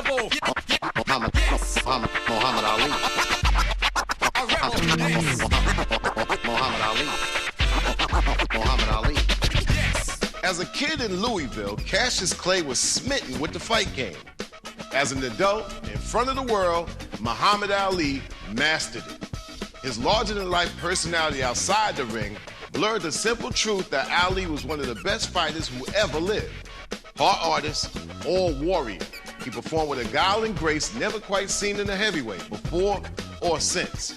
Muhammad Ali. Muhammad Ali. As a kid in Louisville, Cassius Clay was smitten with the fight game. As an adult, in front of the world, Muhammad Ali mastered it. His larger-than-life personality outside the ring blurred the simple truth that Ali was one of the best fighters who ever lived. Part artist or warrior, he performed with a guile and grace never quite seen in a heavyweight before or since.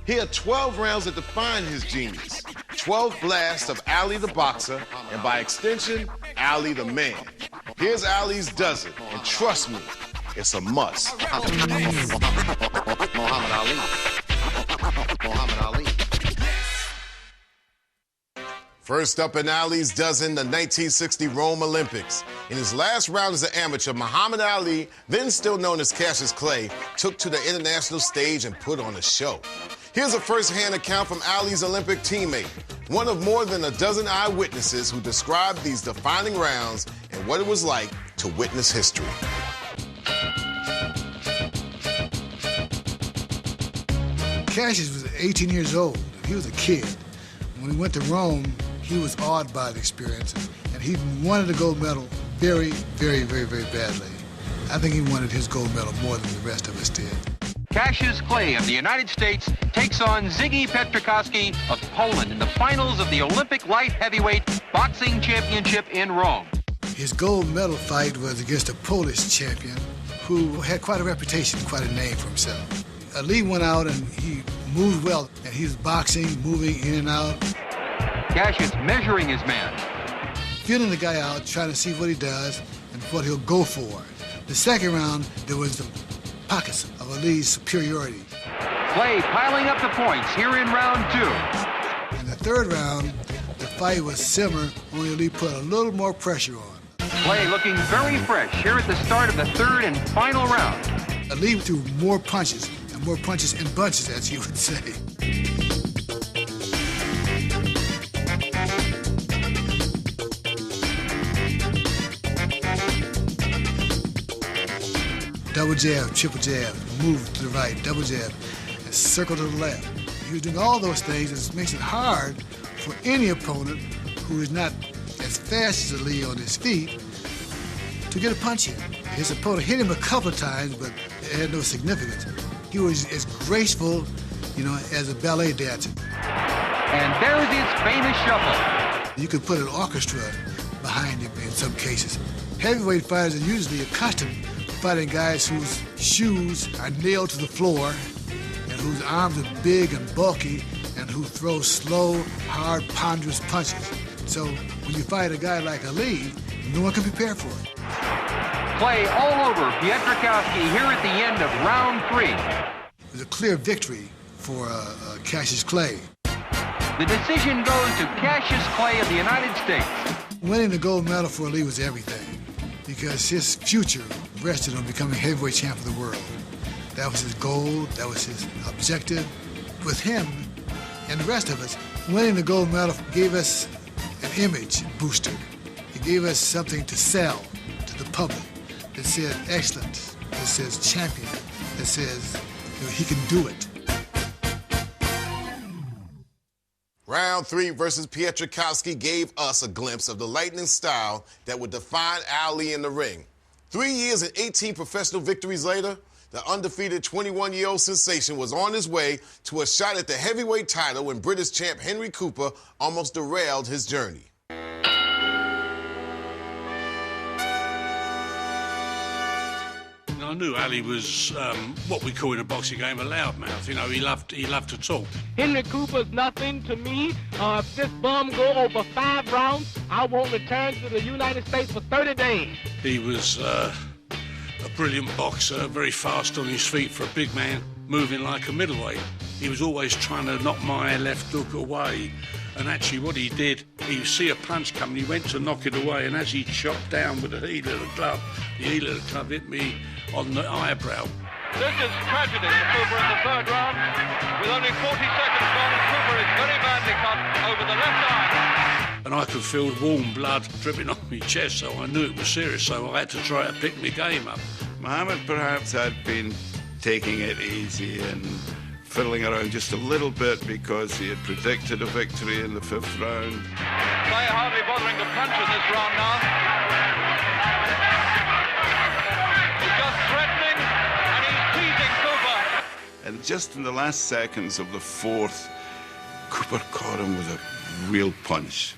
Here are 12 rounds that define his genius. 12 blasts of Ali the boxer, and by extension, Ali the man. Here's Ali's dozen, and trust me, it's a must. Muhammad Ali. Muhammad Ali. First up in Ali's dozen, the 1960 Rome Olympics. In his last round as an amateur, Muhammad Ali, then still known as Cassius Clay, took to the international stage and put on a show. Here's a first-hand account from Ali's Olympic teammate, one of more than a dozen eyewitnesses who described these defining rounds and what it was like to witness history. Cassius was 18 years old. He was a kid. When he went to Rome, he was awed by the experience, and he wanted the gold medal very, very, very, very badly. I think he wanted his gold medal more than the rest of us did. Cassius Clay of the United States takes on Ziggy Petrikowski of Poland in the finals of the Olympic Light Heavyweight Boxing Championship in Rome. His gold medal fight was against a Polish champion who had quite a reputation, quite a name for himself. Ali went out and he moved well, and he was boxing, moving in and out. Cassius measuring his man. Feeling the guy out, trying to see what he does and what he'll go for. The second round, there was the pockets of Ali's superiority. Clay piling up the points here in round two. In the third round, the fight was similar, only Ali put a little more pressure on. Clay looking very fresh here at the start of the third and final round. Ali threw more punches, and more punches in bunches, as you would say. Double jab, triple jab, move to the right, double jab, and circle to the left. He was doing all those things, and it makes it hard for any opponent who is not as fast as Ali on his feet to get a punch in. His opponent hit him a couple of times, but it had no significance. He was as graceful, as a ballet dancer. And there's his famous shuffle. You could put an orchestra behind him in some cases. Heavyweight fighters are usually accustomed to fighting guys whose shoes are nailed to the floor and whose arms are big and bulky and who throw slow, hard, ponderous punches. So when you fight a guy like Ali, no one can prepare for it. Clay all over Petrikowski here at the end of round three. It was a clear victory for Cassius Clay. The decision goes to Cassius Clay of the United States. Winning the gold medal for Ali was everything because his future rested on becoming heavyweight champ of the world. That was his goal, that was his objective. With him and the rest of us, winning the gold medal gave us an image booster. It gave us something to sell to the public that said excellence, that says champion, that says he can do it. Round 3 versus Petrikowski gave us a glimpse of the lightning style that would define Ali in the ring. 3 years and 18 professional victories later, the undefeated 21-year-old sensation was on his way to a shot at the heavyweight title when British champ Henry Cooper almost derailed his journey. I knew Ali was what we call in a boxing game a loudmouth. He loved to talk. Henry Cooper's nothing to me. If this bum go over 5 rounds, I won't return to the United States for 30 days. He was a brilliant boxer, very fast on his feet for a big man, moving like a middleweight. He was always trying to knock my left hook away. And actually what he did, he'd see a punch coming, he went to knock it away, and as he chopped down with the heel of the club hit me on the eyebrow. This is tragedy for Cooper in the third round. With only 40 seconds gone, and Cooper is very badly cut over the left eye. And I could feel warm blood dripping off my chest, so I knew it was serious, so I had to try to pick my game up. Muhammad perhaps had been taking it easy and fiddling around just a little bit because he had predicted a victory in the 5th round. Clay hardly bothering to punch in this round now. He's just threatening and he's teasing Cooper. And just in the last seconds of the 4th, Cooper caught him with a real punch.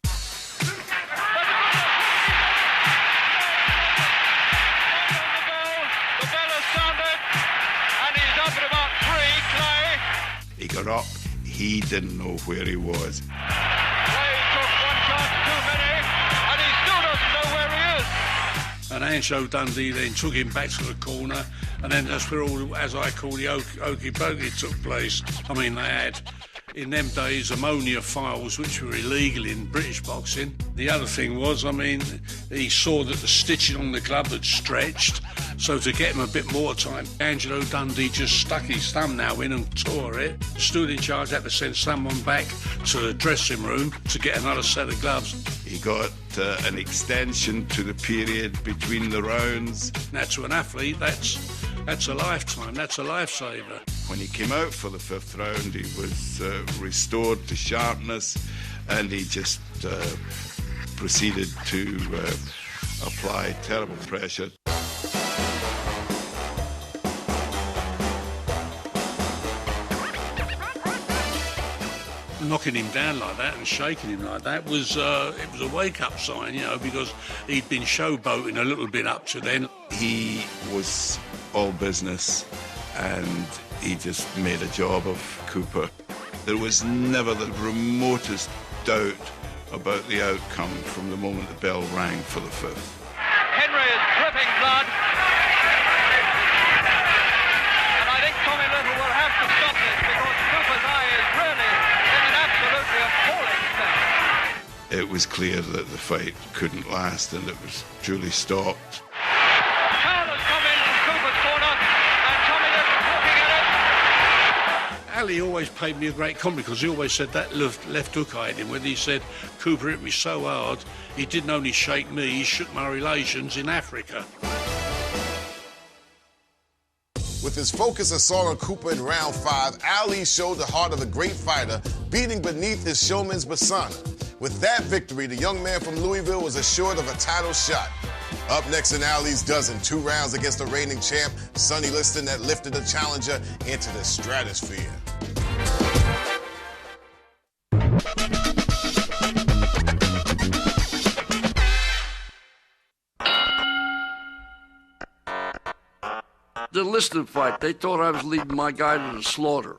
He got up, he didn't know where he was. Clay took one shot too many, and he still doesn't know where he is. And Anjo Dundee then took him back to the corner, and then that's where all, as I call the okey pokey took place. I mean, they had, in them days, ammonia files, which were illegal in British boxing. The other thing was, I mean, he saw that the stitching on the glove had stretched, so to get him a bit more time, Angelo Dundee just stuck his thumbnail in and tore it. Stood in charge, had to send someone back to the dressing room to get another set of gloves. He got an extension to the period between the rounds. Now, to an athlete, that's a lifetime, that's a lifesaver. When he came out for the 5th round, he was restored to sharpness, and he just proceeded to apply terrible pressure. Knocking him down like that and shaking him like that was it was a wake-up sign, you know, because he'd been showboating a little bit up to then. He was all business, and he just made a job of Cooper. There was never the remotest doubt about the outcome from the moment the bell rang for the 5th. Henry is dripping blood. And I think Tommy Little will have to stop this because Cooper's eye is really in an absolutely appalling state. It was clear that the fight couldn't last, and it was truly stopped. Foul has come in from Cooper's corner, and Tommy Little looking at it. Ali always paid me a great compliment because he always said that left hook I had him when he said Cooper hit me so hard he didn't only shake me, he shook my relations in Africa. With his focus assault on Cooper in round 5, Ali showed the heart of a great fighter, beating beneath his showman's persona. With that victory, the young man from Louisville was assured of a title shot. Up next in Ali's dozen, 2 rounds against the reigning champ, Sonny Liston, that lifted the challenger into the stratosphere. The Liston fight, they thought I was leading my guy to the slaughter.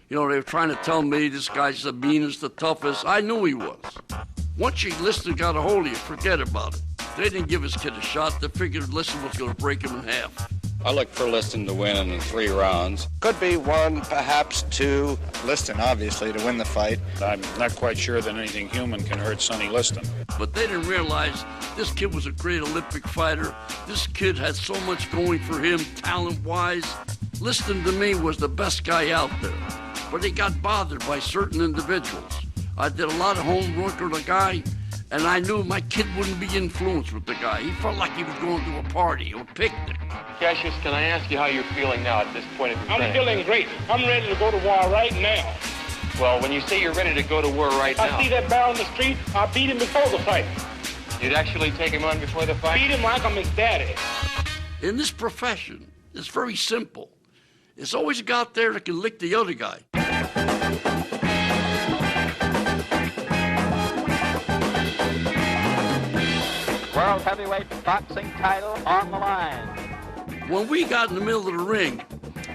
You know, they were trying to tell me this guy's the meanest, the toughest. I knew he was. Once Liston got a hold of you, forget about it. They didn't give his kid a shot. They figured Liston was going to break him in half. I look for Liston to win in 3 rounds. Could be 1, perhaps 2. Liston, obviously, to win the fight. I'm not quite sure that anything human can hurt Sonny Liston. But they didn't realize this kid was a great Olympic fighter. This kid had so much going for him, talent-wise. Liston, to me, was the best guy out there. But he got bothered by certain individuals. I did a lot of homework with the guy, and I knew my kid wouldn't be influenced with the guy. He felt like he was going to a party or a picnic. Cassius, can I ask you how you're feeling now at this point of your I'm feeling great. I'm ready to go to war right now. Well, when you say you're ready to go to war right now... I see that bear on the street, I'll beat him before the fight. You'd actually take him on before the fight? Beat him like I'm his daddy. In this profession, it's very simple. It's always a guy out there that can lick the other guy. World heavyweight boxing title on the line. When we got in the middle of the ring,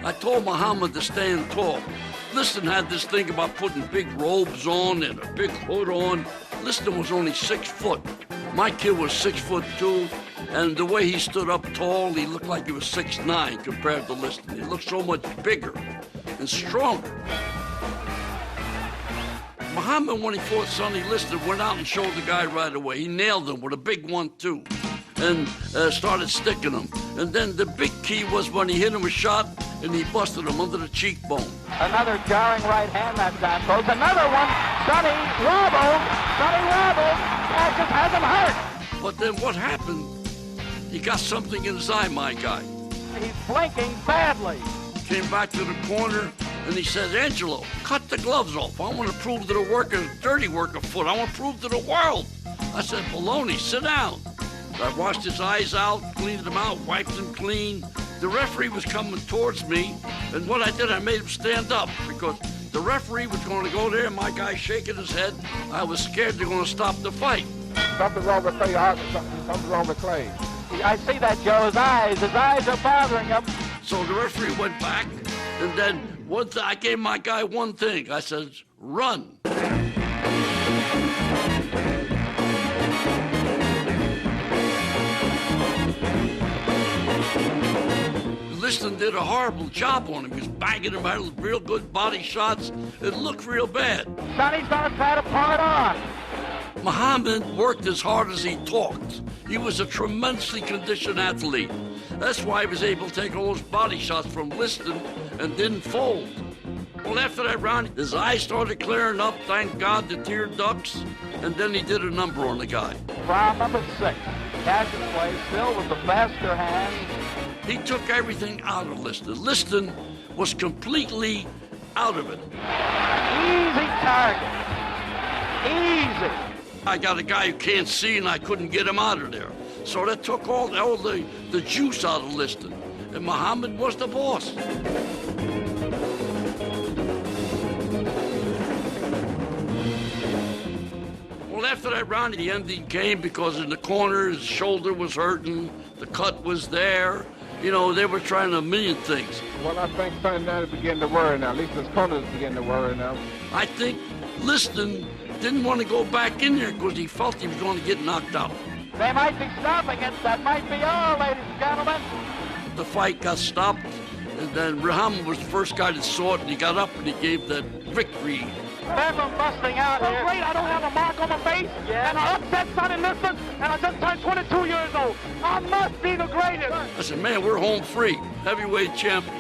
I told Muhammad to stand tall. Liston had this thing about putting big robes on and a big hood on. Liston was only 6 foot. My kid was 6'2", and the way he stood up tall, he looked like he was 6'9" compared to Liston. He looked so much bigger and stronger. Muhammad, when he fought Sonny Liston, went out and showed the guy right away. He nailed him with a big 1-2 and started sticking him. And then the big key was when he hit him a shot and he busted him under the cheekbone. Another jarring right hand that time, folks. Another one. Sonny wobbled. That just has him hurt. But then what happened? He got something in his eye, my guy. He's blinking badly. Came back to the corner, and he says, Angelo, cut the gloves off. I want to prove to the workers, dirty worker foot. I want to prove to the world. I said, baloney, sit down. So I washed his eyes out, cleaned them out, wiped them clean. The referee was coming towards me, and what I did, I made him stand up because the referee was going to go there, and my guy shaking his head. I was scared they're going to stop the fight. Something's wrong with Clay. Something's wrong with Clay. I see that, Joe. His eyes are bothering him. So the referee went back, and then I gave my guy one thing. I said, run. Liston did a horrible job on him. He was banging him out with real good body shots. It looked real bad. Sonny's gonna try to pull it off. Muhammad worked as hard as he talked. He was a tremendously conditioned athlete. That's why he was able to take all those body shots from Liston and didn't fold. Well, after that round, his eyes started clearing up, thank God, the tear ducts, and then he did a number on the guy. Round number 6. Cassius Clay still with the faster hand. He took everything out of Liston. Liston was completely out of it. Easy target. Easy. I got a guy who can't see, and I couldn't get him out of there. So that took all the juice out of Liston. And Muhammad was the boss. Well, after that round, the ending came because in the corner, his shoulder was hurting, the cut was there. You know, they were trying a million things. Well, I think Sonny now is beginning to worry now. At least his corner is beginning to worry now. I think Liston didn't want to go back in there because he felt he was going to get knocked out. They might be stopping it. That might be all, ladies and gentlemen. The fight got stopped, and then Muhammad was the first guy that saw it, and he got up and he gave that victory. Bedlam busting out here. Great, I don't have a mark on my face, and I upset Sonny Liston, and I just turned 22 years old. I must be the greatest. I said, man, we're home free. Heavyweight champion.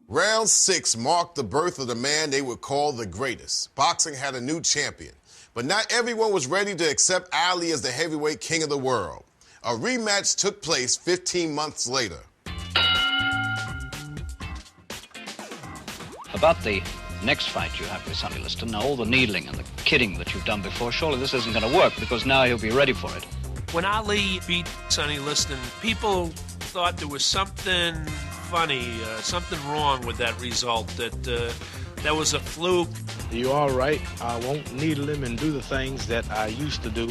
Round 6 marked the birth of the man they would call the greatest. Boxing had a new champion, but not everyone was ready to accept Ali as the heavyweight king of the world. A rematch took place 15 months later. About the next fight you have with Sonny Liston, now all the needling and the kidding that you've done before, surely this isn't going to work because now he'll be ready for it. When Ali beat Sonny Liston, people thought there was something funny, something wrong with that result, that was a fluke. You are right. I won't needle him and do the things that I used to do.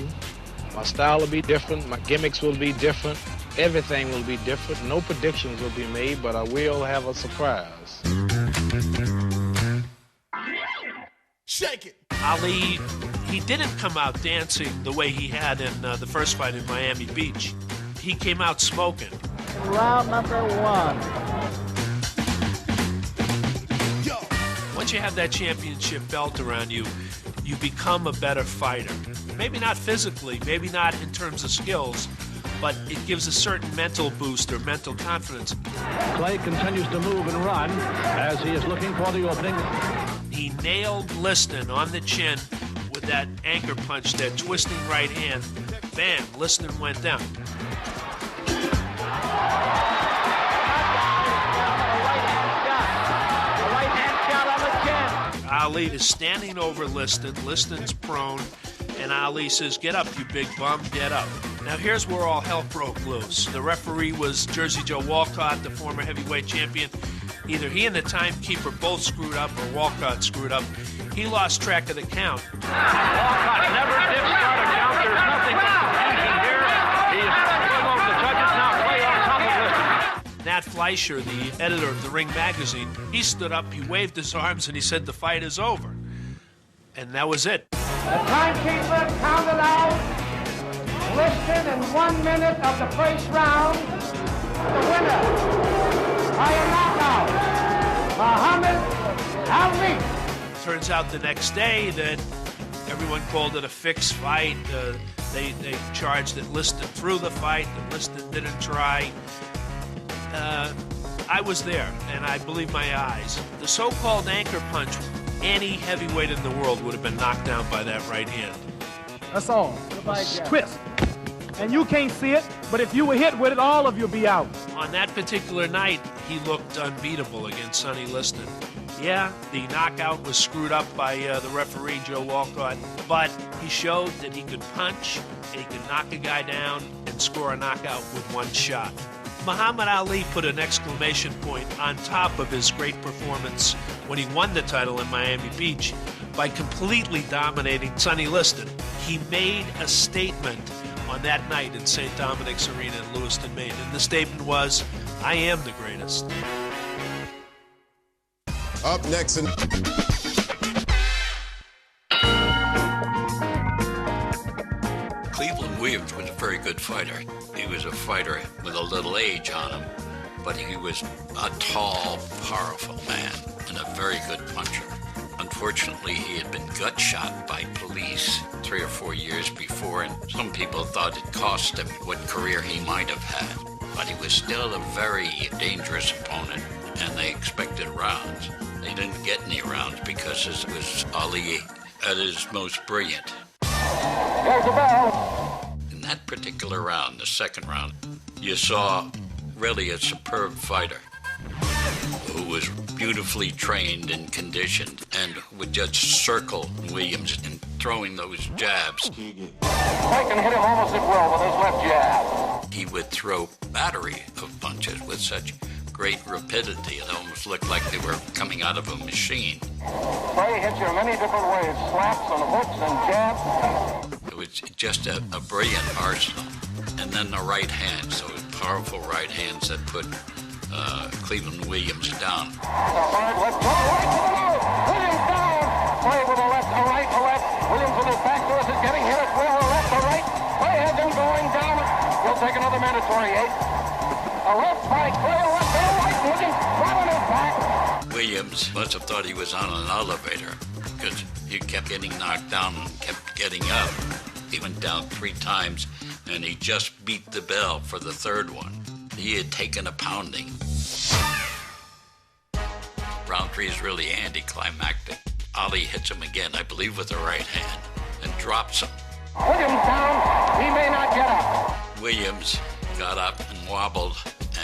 My style will be different. My gimmicks will be different. Everything will be different. No predictions will be made, but I will have a surprise. Shake it! Ali, he didn't come out dancing the way he had in the first fight in Miami Beach. He came out smoking. Round number 1. Once you have that championship belt around you, you become a better fighter. Maybe not physically, maybe not in terms of skills, but it gives a certain mental boost or mental confidence. Clay continues to move and run as he is looking for the opening. He nailed Liston on the chin with that anchor punch, that twisting right hand. Bam, Liston went down. Ali is standing over Liston. Liston's prone, and Ali says, "Get up, you big bum, get up." Now here's where all hell broke loose. The referee was Jersey Joe Walcott, the former heavyweight champion. Either he and the timekeeper both screwed up or Walcott screwed up. He lost track of the count. Walcott never did start a count. There's nothing but confusion here. He's going over the judges now. Clay on top of Liston. Nat Fleischer, the editor of the Ring magazine, he stood up, he waved his arms, and he said the fight is over. And that was it. The timekeeper counted out Liston in 1 minute of the first round. The winner by a knockout, Muhammad Ali. Turns out the next day that everyone called it a fixed fight. They charged that Liston threw the fight, that Liston didn't try. I was there, and I believe my eyes. The so-called anchor punch, any heavyweight in the world would have been knocked down by that right hand. That's all. Twist. and you can't see it, but if you were hit with it, all of you'll be out. On that particular night, he looked unbeatable against Sonny Liston. Yeah, the knockout was screwed up by the referee, Joe Walcott, but he showed that he could punch, and he could knock a guy down and score a knockout with one shot. Muhammad Ali put an exclamation point on top of his great performance when he won the title in Miami Beach by completely dominating Sonny Liston. He made a statement on that night in St. Dominic's Arena in Lewiston, Maine, and the statement was, "I am the greatest." Up next in... Cleveland Williams was a very good fighter. He was a fighter with a little age on him, but he was a tall, powerful man and a very good puncher. Unfortunately, he had been gut shot by police 3 or 4 years before, and some people thought it cost him what career he might have had. But he was still a very dangerous opponent, and they expected rounds. They didn't get any rounds because it was Ali at his most brilliant. There's the bell. In that particular round, the second round, you saw really a superb fighter who was beautifully trained and conditioned and would just circle Williams and throwing those jabs. Clay can hit him almost at will with his left jab. He would throw a battery of punches with such great rapidity. It almost looked like they were coming out of a machine. Clay hits you many different ways, slaps and hooks and jabs. It was just a brilliant arsenal. And then the right hands, those powerful right hands that put Cleveland Williams down. The hard left to the right to the left. Williams down. Clay with a left, a right, a left. Williams with his back to us is getting hit at will. A left, a right. Clay has him going down. He'll take another mandatory 8. A left by Clay, a left, a right. Williams grabbing his back. Williams must have thought he was on an elevator because he kept getting knocked down and kept getting up. He went down 3 times and he just beat the bell for the third one. He had taken a pounding. Round 3 is really anticlimactic. Ali hits him again, I believe with the right hand, and drops him. Williams down. He may not get up. Williams got up and wobbled,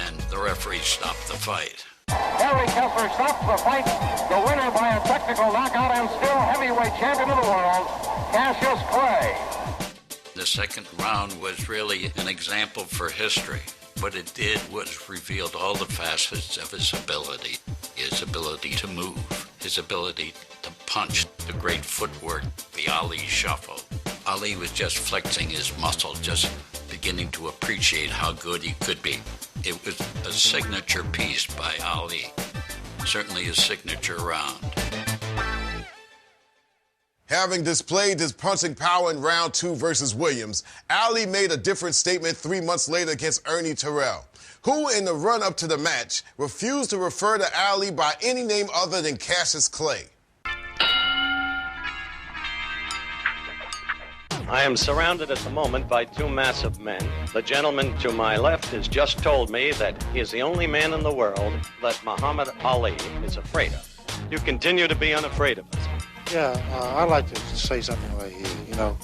and the referee stopped the fight. Harry Kessler stops the fight. The winner by a technical knockout and still heavyweight champion of the world, Cassius Clay. The second round was really an example for history. What it did was revealed all the facets of his ability to move, his ability to punch, the great footwork, the Ali shuffle. Ali was just flexing his muscle, just beginning to appreciate how good he could be. It was a signature piece by Ali, certainly a signature round. Having displayed his punching power in round 2 versus Williams, Ali made a different statement 3 months later against Ernie Terrell, who in the run-up to the match refused to refer to Ali by any name other than Cassius Clay. I am surrounded at the moment by 2 massive men. The gentleman to my left has just told me that he is the only man in the world that Muhammad Ali is afraid of. You continue to be unafraid of us. Yeah, I'd like to say something right here. You know,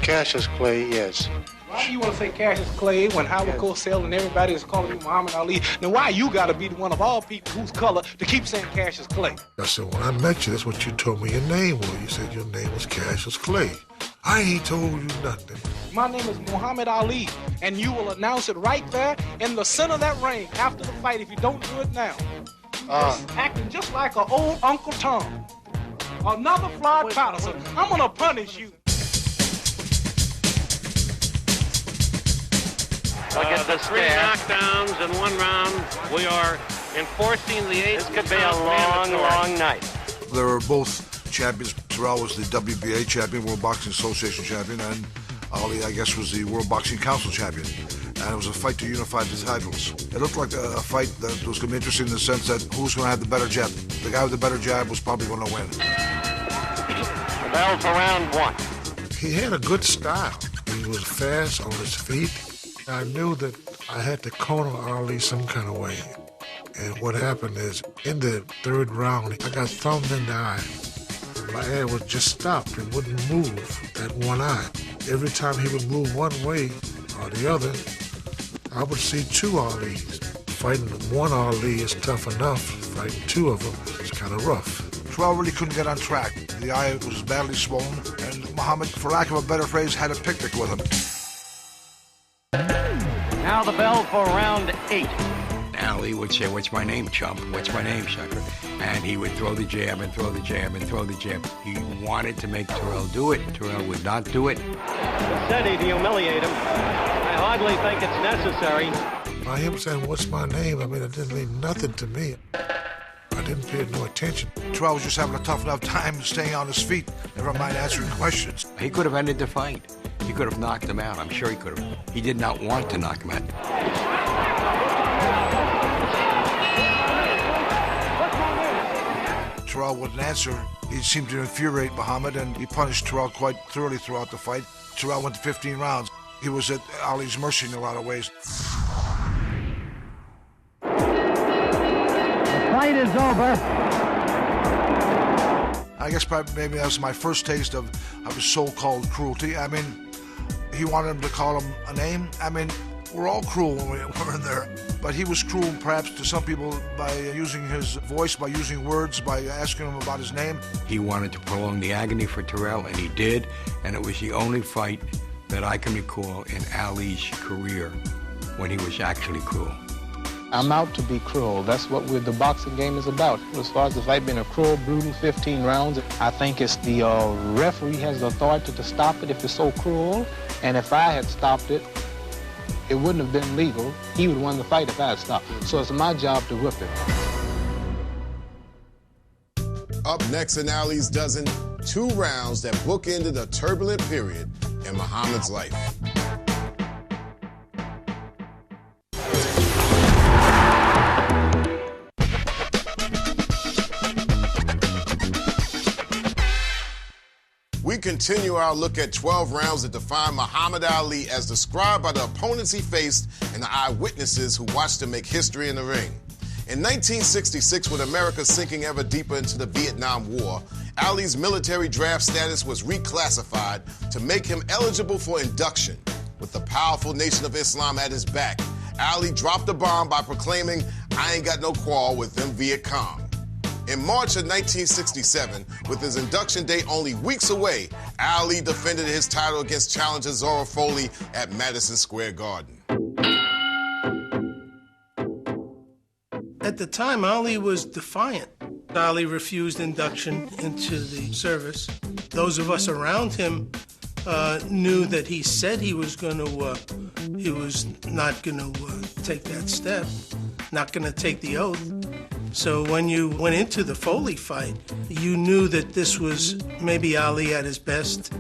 Cassius Clay, yes. Why do you want to say Cassius Clay when Howard Cosell and everybody is calling you Muhammad Ali? Now, why you got to be the one of all people whose color to keep saying Cassius Clay? I said, when I met you, that's what you told me your name was. You said your name was Cassius Clay. I ain't told you nothing. My name is Muhammad Ali, and you will announce it right there in the center of that ring after the fight if you don't do it now. Acting just like an old Uncle Tom. Another Floyd Patterson. I'm going to punish you. Look at the 3 knockdowns in 1 round. We are enforcing the 8th. This could be a long, long night. They were both champions. Terrell was the WBA champion, World Boxing Association champion, and Ali, I guess, was the World Boxing Council champion. And it was a fight to unify the titles. It looked like a fight that was going to be interesting in the sense that who's going to have the better jab. The guy with the better jab was probably going to win. The bell for round 1. He had a good style. He was fast on his feet. I knew that I had to corner Ali some kind of way. And what happened is, in the 3rd round, I got thumbed in the eye. My eye was just stopped. It wouldn't move, that one eye. Every time he would move one way, or the other, I would see two Alis. Fighting one Ali is tough enough. Fighting two of them is kind of rough. Terrell really couldn't get on track. The eye was badly swollen, and Muhammad, for lack of a better phrase, had a picnic with him. Now the bell for round 8. Ali would say, "What's my name, chump? What's my name, sucker?" And he would throw the jab and throw the jab and throw the jab. He wanted to make Terrell do it. Terrell would not do it. Steady to humiliate him. I hardly think it's necessary. By him saying, "What's my name?" I mean, it didn't mean nothing to me. I didn't pay no attention. Terrell was just having a tough enough time staying on his feet, never mind answering questions. He could have ended the fight. He could have knocked him out. I'm sure he could have. He did not want to knock him out. Terrell wouldn't answer. He seemed to infuriate Muhammad, and he punished Terrell quite thoroughly throughout the fight. Terrell went to 15 rounds. He was at Ali's mercy in a lot of ways. The fight is over. I guess maybe that was my first taste of his so-called cruelty. I mean, he wanted him to call him a name. I mean, we're all cruel when we're in there. But he was cruel perhaps to some people by using his voice, by using words, by asking him about his name. He wanted to prolong the agony for Terrell, and he did. And it was the only fight that I can recall in Ali's career when he was actually cruel. I'm out to be cruel. That's what the boxing game is about. As far as the fight being a cruel, brutal 15 rounds, I think it's the referee has the authority to stop it if it's so cruel. And if I had stopped it, it wouldn't have been legal. He would have won the fight if I had stopped. So it's my job to whip him. Up next in Ali's Dozen, 2 rounds that bookended a turbulent period in Muhammad's life. We continue our look at 12 rounds that define Muhammad Ali as described by the opponents he faced and the eyewitnesses who watched him make history in the ring. In 1966, with America sinking ever deeper into the Vietnam War, Ali's military draft status was reclassified to make him eligible for induction. With the powerful Nation of Islam at his back, Ali dropped the bomb by proclaiming, "I ain't got no quarrel with them Viet Cong." In March of 1967, with his induction date only weeks away, Ali defended his title against challenger Zora Folley at Madison Square Garden. At the time, Ali was defiant. Ali refused induction into the service. Those of us around him knew that he said he was not going to take that step, not going to take the oath. So when you went into the Folley fight, you knew that this was maybe Ali at his best,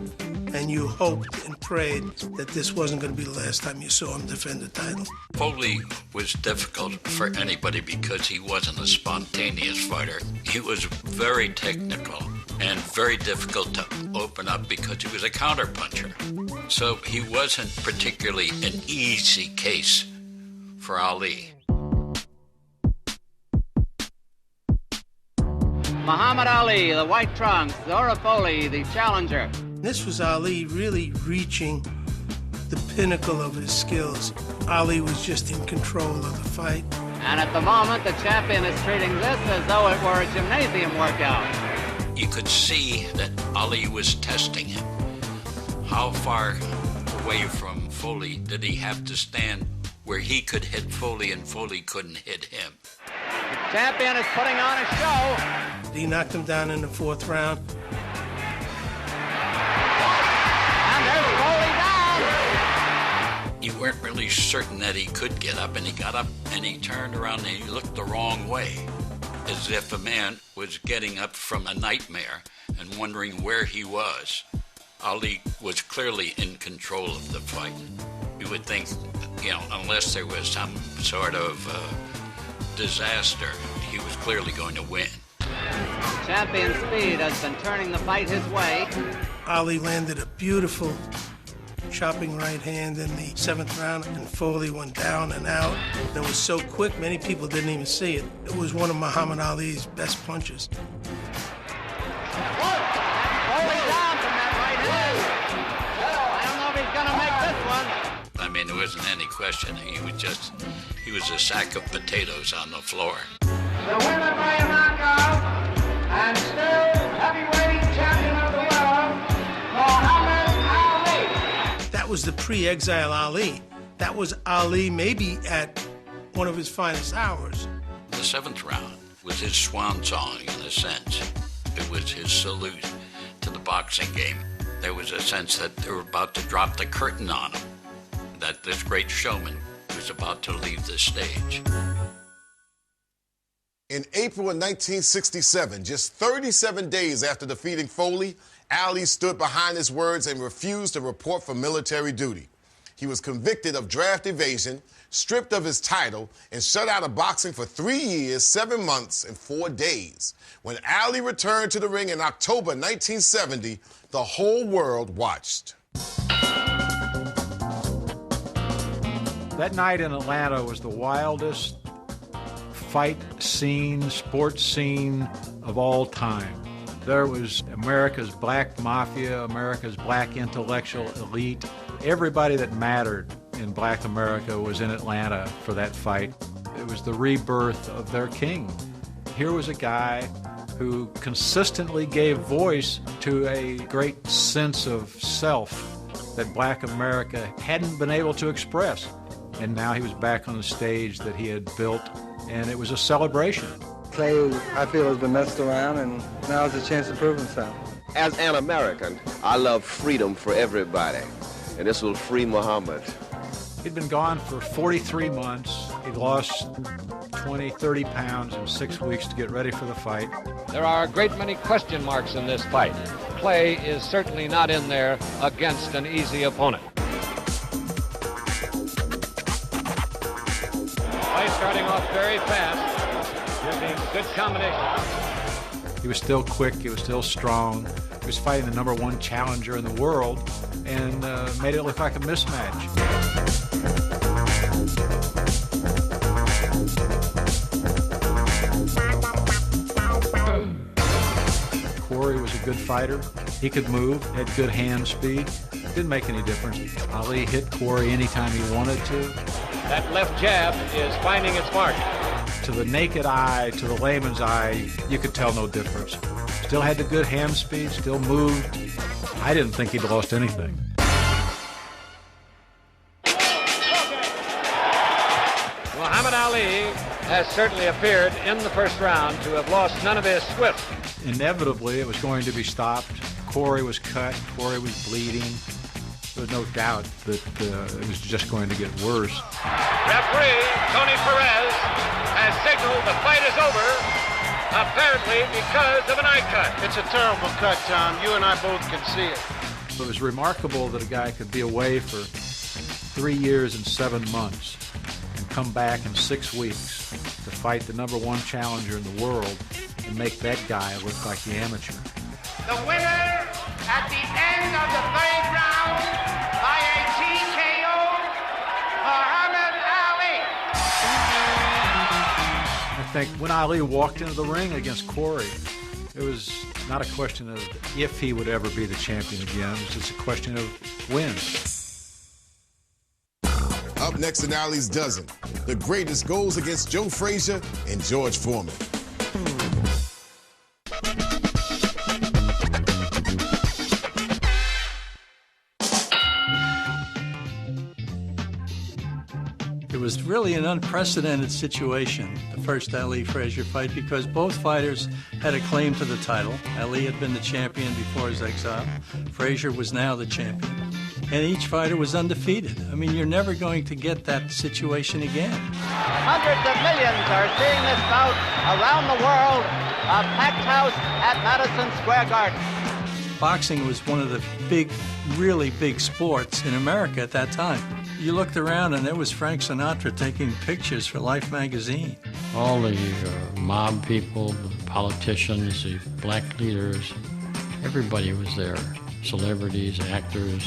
and you hoped and prayed that this wasn't going to be the last time you saw him defend the title. Folley was difficult for anybody because he wasn't a spontaneous fighter. He was very technical and very difficult to open up because he was a counterpuncher. So he wasn't particularly an easy case for Ali. Muhammad Ali, the white trunks, Zora Folley, the challenger. This was Ali really reaching the pinnacle of his skills. Ali was just in control of the fight. And at the moment, the champion is treating this as though it were a gymnasium workout. You could see that Ali was testing him. How far away from Folley did he have to stand where he could hit Folley and Folley couldn't hit him? The champion is putting on a show. He knocked him down in the 4th round. And there's Folley down. You weren't really certain that he could get up, and he got up and he turned around and he looked the wrong way, as if a man was getting up from a nightmare and wondering where he was. Ali was clearly in control of the fight. You would think, unless there was some sort of disaster, he was clearly going to win. The champion's speed has been turning the fight his way. Ali landed a beautiful chopping right hand in the 7th round, and Folley went down and out. It was so quick, many people didn't even see it. It was one of Muhammad Ali's best punches. Folley down from that right hand. I don't know if he's going to make this one. I mean, it wasn't any question. He was a sack of potatoes on the floor. The winner by a knockout and still heavyweight champion of the world, Muhammad Ali. That was the pre-exile Ali. That was Ali maybe at one of his finest hours. The 7th round was his swan song, in a sense. It was his salute to the boxing game. There was a sense that they were about to drop the curtain on him, that this great showman was about to leave the stage. In April of 1967, just 37 days after defeating Foley, Ali stood behind his words and refused to report for military duty. He was convicted of draft evasion, stripped of his title, and shut out of boxing for 3 years, 7 months, and 4 days. When Ali returned to the ring in October 1970, the whole world watched. That night in Atlanta was the wildest fight scene, sports scene of all time. There was America's black mafia, America's black intellectual elite. Everybody that mattered in black America was in Atlanta for that fight. It was the rebirth of their king. Here was a guy who consistently gave voice to a great sense of self that black America hadn't been able to express. And now he was back on the stage that he had built, and it was a celebration. Clay, I feel, has been messed around, and now is a chance to prove himself. As an American, I love freedom for everybody, and this will free Muhammad. He'd been gone for 43 months. He'd lost 20, 30 pounds in 6 weeks to get ready for the fight. There are a great many question marks in this fight. Clay is certainly not in there against an easy opponent. Clay starting off very fast, using good combination. He was still quick, he was still strong. He was fighting the #1 challenger in the world and made it look like a mismatch. Corey was a good fighter. He could move, had good hand speed. Didn't make any difference. Ali hit Corey anytime he wanted to. That left jab is finding its mark. To the naked eye, to the layman's eye, you could tell no difference. Still had the good hand speed, still moved. I didn't think he'd lost anything. Muhammad Ali has certainly appeared in the first round to have lost none of his swift. Inevitably, it was going to be stopped. Corey was cut. Corey was bleeding. There was no doubt that it was just going to get worse. Referee Tony Perez has signaled the fight is over, apparently because of an eye cut. It's a terrible cut, Tom. You and I both can see it. It was remarkable that a guy could be away for 3 years and 7 months and come back in 6 weeks to fight the #1 challenger in the world and make that guy look like the amateur. The winner at the end of the 3rd round by a TKO, Muhammad Ali. I think when Ali walked into the ring against Corey, it was not a question of if he would ever be the champion again. It was just a question of when. Up next in Ali's Dozen, the greatest goes against Joe Frazier and George Foreman. It was really an unprecedented situation, the first Ali-Frazier fight, because both fighters had a claim to the title. Ali had been the champion before his exile. Frazier was now the champion. And each fighter was undefeated. I mean, you're never going to get that situation again. Hundreds of millions are seeing this bout around the world, a packed house at Madison Square Garden. Boxing was one of the big, really big sports in America at that time. You looked around and there was Frank Sinatra taking pictures for Life magazine. All the mob people, the politicians, the black leaders, everybody was there. Celebrities, actors.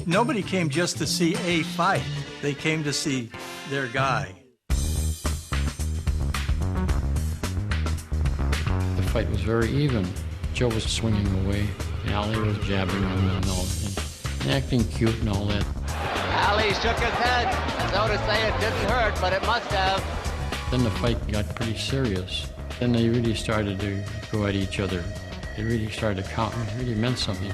Nobody came just to see a fight. They came to see their guy. The fight was very even. Joe was swinging away. Ali was jabbing him and all, and acting cute and all that. Ali Ali shook his head as though to say it didn't hurt, but it must have. Then the fight got pretty serious. Then they really started to go at each other. They really started to count. It really meant something.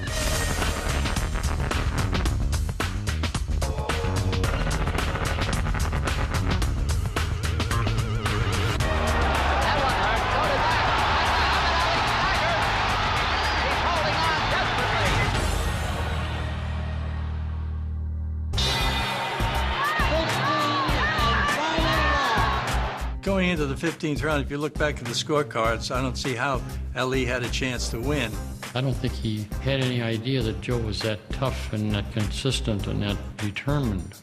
Going into the 15th round, if you look back at the scorecards, I don't see how Ali had a chance to win. I don't think he had any idea that Joe was that tough and that consistent and that determined.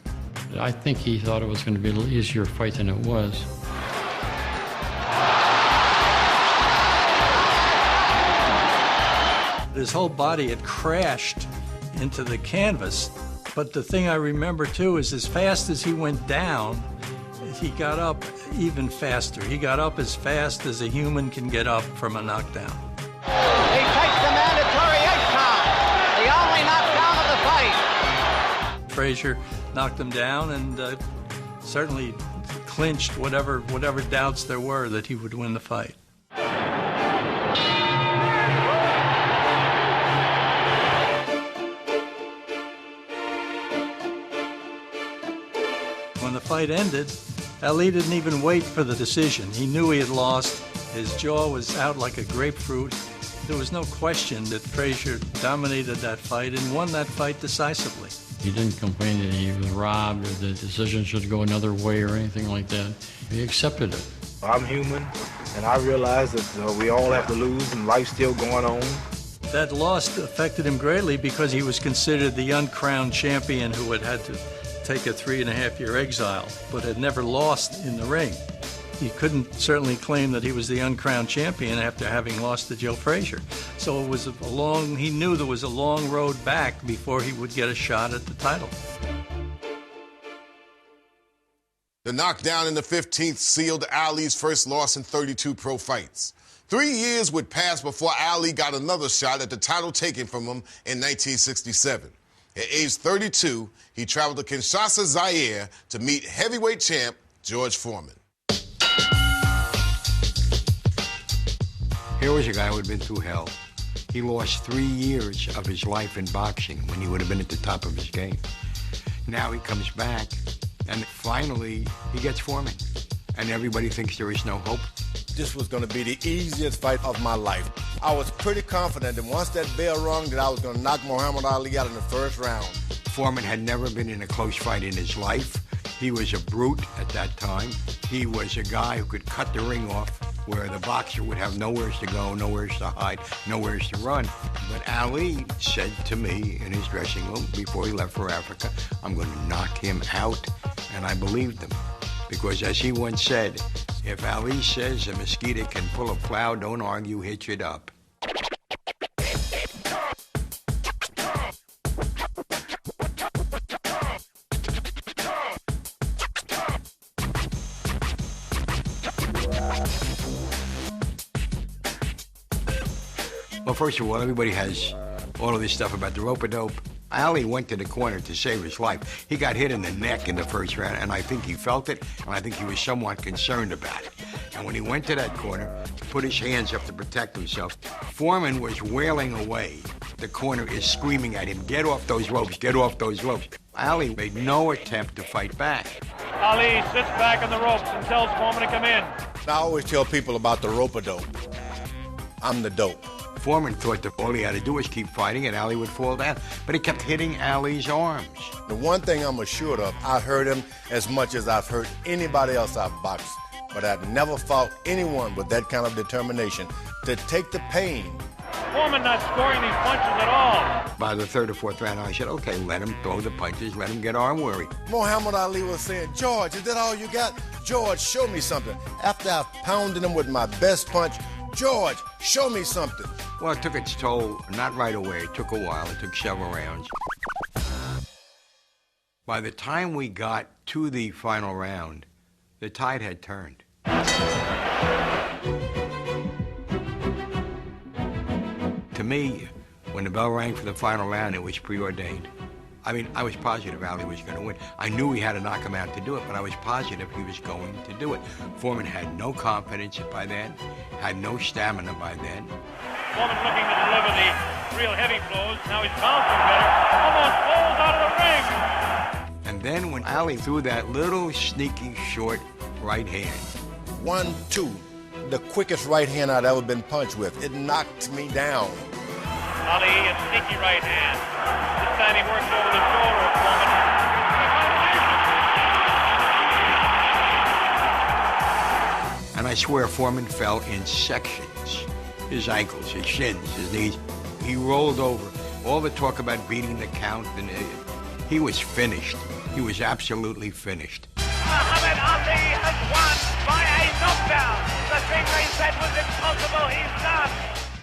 I think he thought it was going to be a little easier fight than it was. His whole body had crashed into the canvas. But the thing I remember, too, is as fast as he went down, he got up even faster. He got up as fast as a human can get up from a knockdown. He takes the mandatory 8 count, the only knockdown of the fight. Frazier knocked him down and certainly clinched whatever doubts there were that he would win the fight. When the fight ended, Ali didn't even wait for the decision. He knew he had lost. His jaw was out like a grapefruit. There was no question that Frazier dominated that fight and won that fight decisively. He didn't complain that he was robbed or the decision should go another way or anything like that. He accepted it. I'm human, and I realize that we all have to lose and life's still going on. That loss affected him greatly because he was considered the uncrowned champion who had to take a 3.5-year exile, but had never lost in the ring. He couldn't certainly claim that he was the uncrowned champion after having lost to Joe Frazier. So it was he knew there was a long road back before he would get a shot at the title. The knockdown in the 15th sealed Ali's first loss in 32 pro fights. 3 years would pass before Ali got another shot at the title taken from him in 1967. At age 32, he traveled to Kinshasa, Zaire, to meet heavyweight champ George Foreman. Here was a guy who had been through hell. He lost 3 years of his life in boxing when he would have been at the top of his game. Now he comes back, and finally he gets Foreman. And everybody thinks there is no hope. This was going to be the easiest fight of my life. I was pretty confident that once that bell rung that I was going to knock Muhammad Ali out in the first round. Foreman had never been in a close fight in his life. He was a brute at that time. He was a guy who could cut the ring off where the boxer would have nowhere to go, nowhere to hide, nowhere to run. But Ali said to me in his dressing room before he left for Africa, I'm going to knock him out. And I believed him. Because as he once said, if Ali says a mosquito can pull a plow, don't argue, hitch it up. Well, first of all, everybody has all of this stuff about the rope-a-dope. Ali went to the corner to save his life. He got hit in the neck in the first round, and I think he felt it, and I think he was somewhat concerned about it. And when he went to that corner, he put his hands up to protect himself. Foreman was wailing away. The corner is screaming at him, get off those ropes, get off those ropes. Ali made no attempt to fight back. Ali sits back on the ropes and tells Foreman to come in. I always tell people about the rope-a-dope. I'm the dope. Foreman thought that all he had to do was keep fighting and Ali would fall down. But he kept hitting Ali's arms. The one thing I'm assured of, I hurt him as much as I've hurt anybody else I've boxed. But I've never fought anyone with that kind of determination to take the pain. Foreman not scoring these punches at all. By the third or fourth round, I said, okay, let him throw the punches, let him get arm weary. Muhammad Ali was saying, George, is that all you got? George, show me something. After I pounded him with my best punch, George, show me something. Well, it took its toll, not right away. It took a while. It took several rounds. By the time we got to the final round, the tide had turned. To me, when the bell rang for the final round, it was preordained. I mean, I was positive Ali was going to win. I knew he had to knock him out to do it, but I was positive he was going to do it. Foreman had no confidence by then, had no stamina by then. Foreman looking to deliver the real heavy blows. Now he's bouncing better. Almost falls out of the ring. And then when Ali threw that little sneaky short right hand. 1-2. The quickest right hand I'd ever been punched with. It knocked me down. Ali, a sneaky right hand. This time he works over the shoulder of Foreman. And I swear Foreman fell in sections. His ankles, his shins, his knees. He rolled over. All the talk about beating the count, and he was finished. He was absolutely finished. Muhammad Ali has won by a knockdown. The thing they said was impossible, he's done.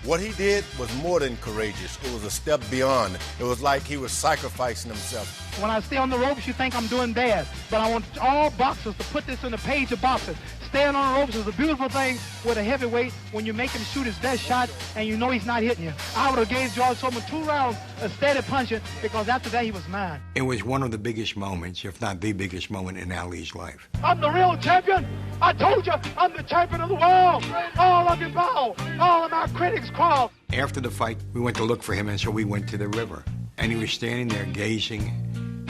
What he did was more than courageous. It was a step beyond. It was like he was sacrificing himself. When I stay on the ropes, you think I'm doing bad. But I want all boxers to put this in the page of boxing. Staying on the ropes is a beautiful thing with a heavyweight when you make him shoot his best shot and you know he's not hitting you. I would have gave George Foreman 2 rounds of steady punching because after that he was mine. It was one of the biggest moments, if not the biggest moment in Ali's life. I'm the real champion. I told you, I'm the champion of the world. All of you bow. All of my critics crawl. After the fight, we went to look for him, and so we went to the river. And he was standing there gazing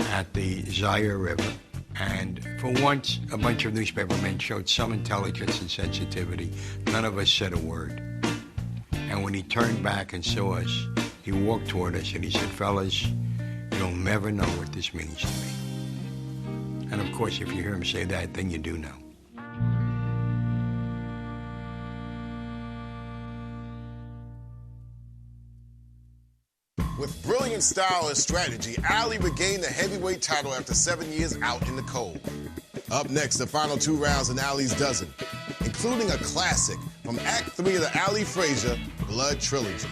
at the Zaire River. And for once, a bunch of newspapermen showed some intelligence and sensitivity. None of us said a word. And when he turned back and saw us, he walked toward us and he said, "Fellas, you'll never know what this means to me." And of course, if you hear him say that, then you do know. With brilliant style and strategy, Ali regained the heavyweight title after 7 years out in the cold. Up next, the final 2 rounds in Ali's dozen, including a classic from Act 3 of the Ali Frazier Blood Trilogy.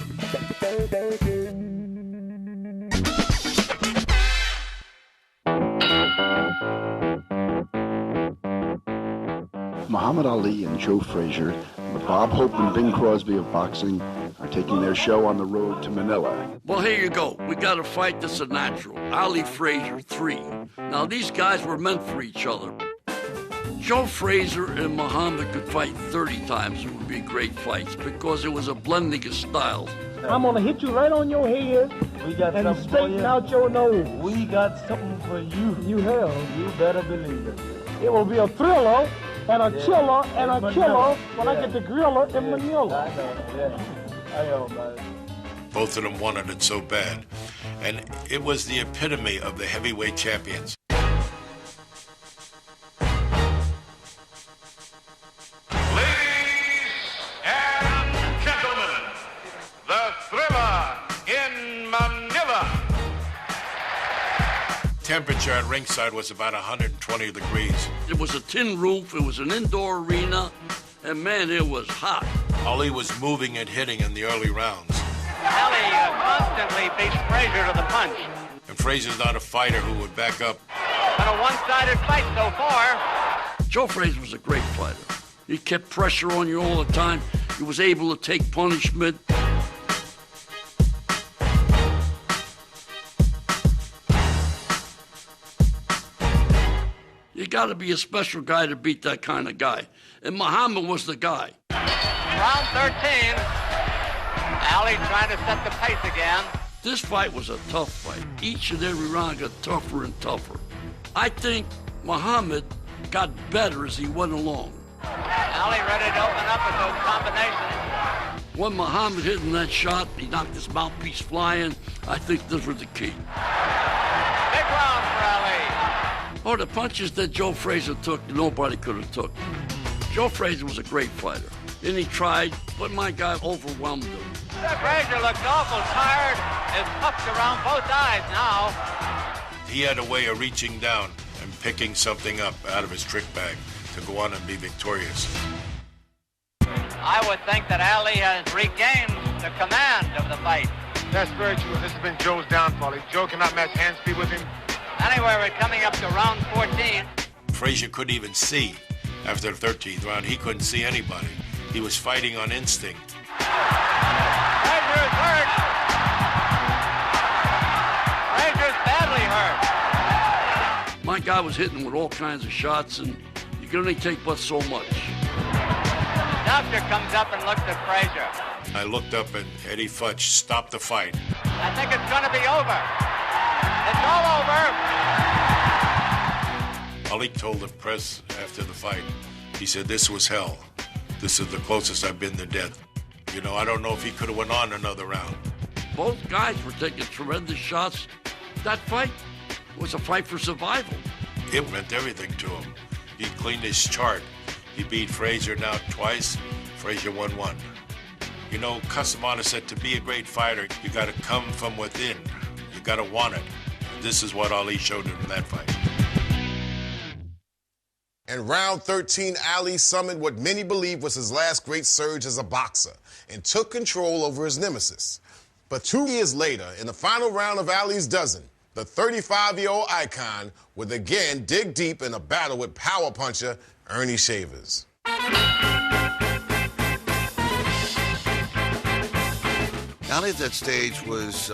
Muhammad Ali and Joe Frazier, the Bob Hope and Bing Crosby of boxing, are taking their show on the road to Manila. Well, here you go. We got a fight that's a natural. Ali Frazier 3. Now, these guys were meant for each other. Joe Frazier and Muhammad could fight 30 times. It would be great fights because it was a blending of styles. I'm going to hit you right on your head and straighten out your nose. We got something for you. You have. You better believe it. It will be a thriller and a chiller and a killer when I get the griller in Manila. I know, yeah. I know, man. Both of them wanted it so bad. And it was the epitome of the heavyweight champions. Ladies and gentlemen, the Thriller in Manila. Temperature at ringside was about 120 degrees. It was a tin roof. It was an indoor arena. And, man, it was hot. Ali was moving and hitting in the early rounds. Ali constantly beats Frazier to the punch. And Frazier's not a fighter who would back up. But a one-sided fight so far. Joe Frazier was a great fighter. He kept pressure on you all the time. He was able to take punishment. You got to be a special guy to beat that kind of guy. And Muhammad was the guy. Round 13. Ali trying to set the pace again. This fight was a tough fight. Each and every round got tougher and tougher. I think Muhammad got better as he went along. Ali ready to open up with those combinations. When Muhammad hit in that shot, he knocked his mouthpiece flying. I think this was the key. Big round for Ali. Oh, the punches that Joe Frazier took, nobody could have took. Joe Frazier was a great fighter. And he tried, but my guy overwhelmed him. Frazier looked awful tired. Is puffed around both eyes now. He had a way of reaching down and picking something up out of his trick bag to go on and be victorious. I would think that Ali has regained the command of the fight. That's very true. This has been Joe's downfall. If Joe cannot match hand speed with him. Anyway, we're coming up to round 14. Frazier couldn't even see. After the 13th round, he couldn't see anybody. He was fighting on instinct. Frazier's hurt. Frazier's badly badly hurt. My guy was hitting with all kinds of shots, and you can only take but so much. Doctor comes up and looks at Frazier. I looked up and Eddie Futch stopped the fight. I think it's going to be over. It's all over. Ali told the press after the fight, he said, this was hell. This is the closest I've been to death. You know, I don't know if he could have went on another round. Both guys were taking tremendous shots. That fight was a fight for survival. It meant everything to him. He cleaned his chart. He beat Frazier now twice. Frazier won one. You know, Casamana said to be a great fighter, you got to come from within. You got to want it. This is what Ali showed him in that fight. In round 13, Ali summoned what many believe was his last great surge as a boxer and took control over his nemesis. But 2 years later, in the final round of Ali's dozen, the 35-year-old icon would again dig deep in a battle with power puncher Ernie Shavers. Ali at that stage was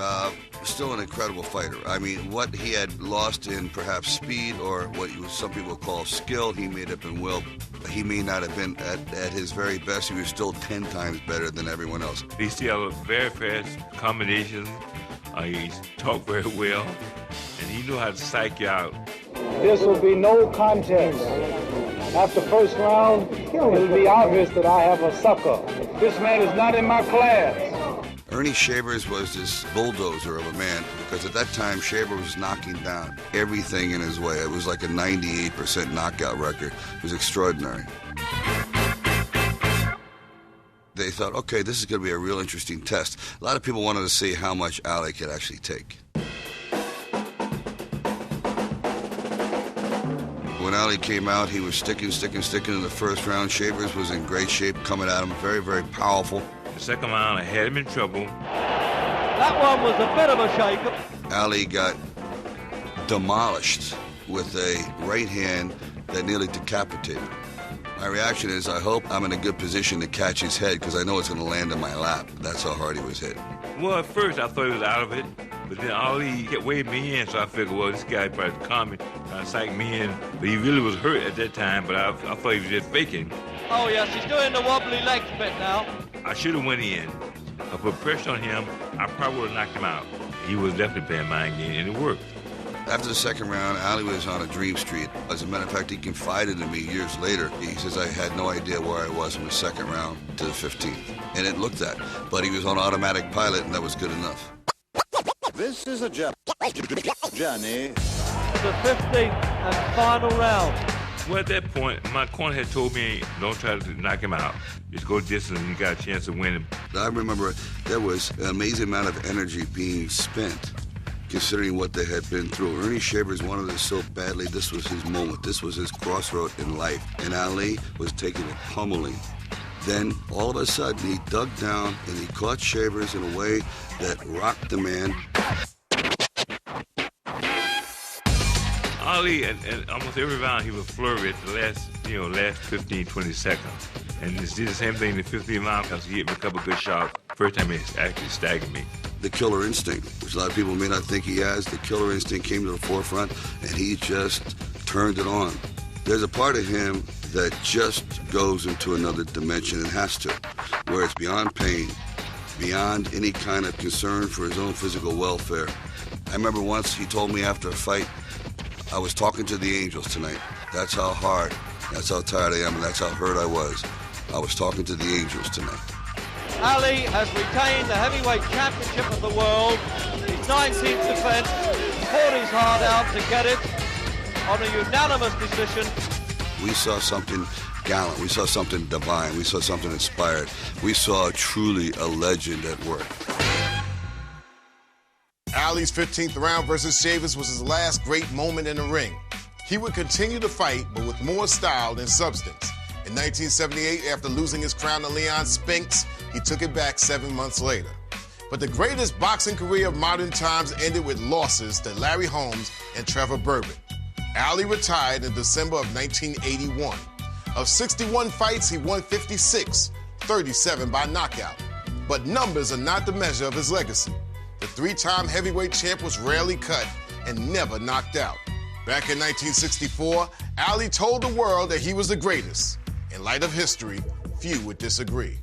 still an incredible fighter. I mean, what he had lost in perhaps speed or what some people call skill, he made up in will. He may not have been at his very best. He was still 10 times better than everyone else. He still had very fast combinations. He talked very well, and he knew how to psych you out. This will be no contest. After first round, it'll be obvious that I have a sucker. This man is not in my class. Ernie Shavers was this bulldozer of a man because at that time Shaver was knocking down everything in his way. It was like a 98% knockout record. It was extraordinary. They thought, okay, this is going to be a real interesting test. A lot of people wanted to see how much Ali could actually take. When Ali came out, he was sticking in the first round. Shavers was in great shape, coming at him, very, very powerful. The second round, I had him in trouble. That one was a bit of a shake-up. Ali got demolished with a right hand that nearly decapitated him. My reaction is, I hope I'm in a good position to catch his head because I know it's going to land in my lap. That's how hard he was hit. Well, at first I thought he was out of it, but then Ali kept waving me in, so I figured, well, this guy probably calm me, trying to psych me in. But he really was hurt at that time, but I thought he was just faking. Oh, yes, he's doing the wobbly legs bit now. I should have went in. I put pressure on him, I probably would have knocked him out. He was definitely playing mind game, and it worked. After the second round, Ali was on a dream street. As a matter of fact, he confided in me years later. He says, I had no idea where I was from the second round to the 15th. And it looked that. But he was on automatic pilot, and that was good enough. This is a journey. The 15th and final round. Well, at that point, my corner had told me, don't try to knock him out. Just go distance and you got a chance to win him. I remember there was an amazing amount of energy being spent, considering what they had been through. Ernie Shavers wanted this so badly. This was his moment. This was his crossroad in life. And Ali was taking a pummeling. Then, all of a sudden, he dug down and he caught Shavers in a way that rocked the man. Ali, and almost every round, he would flurry at the last 15, 20 seconds. And he did the same thing in the 15th round because he hit me a couple good shots. First time he actually staggered me. The killer instinct, which a lot of people may not think he has, the killer instinct came to the forefront, and he just turned it on. There's a part of him that just goes into another dimension and has to, where it's beyond pain, beyond any kind of concern for his own physical welfare. I remember once he told me after a fight, I was talking to the angels tonight. That's how hard, that's how tired I am, and that's how hurt I was. I was talking to the angels tonight. Ali has retained the heavyweight championship of the world. His 19th defense, poured his heart out to get it on a unanimous decision. We saw something gallant. We saw something divine. We saw something inspired. We saw truly a legend at work. Ali's 15th round versus Shavers was his last great moment in the ring. He would continue to fight, but with more style than substance. In 1978, after losing his crown to Leon Spinks, he took it back 7 months later. But the greatest boxing career of modern times ended with losses to Larry Holmes and Trevor Berbick. Ali retired in December of 1981. Of 61 fights, he won 56, 37 by knockout. But numbers are not the measure of his legacy. The three-time heavyweight champ was rarely cut, and never knocked out. Back in 1964, Ali told the world that he was the greatest. In light of history, few would disagree.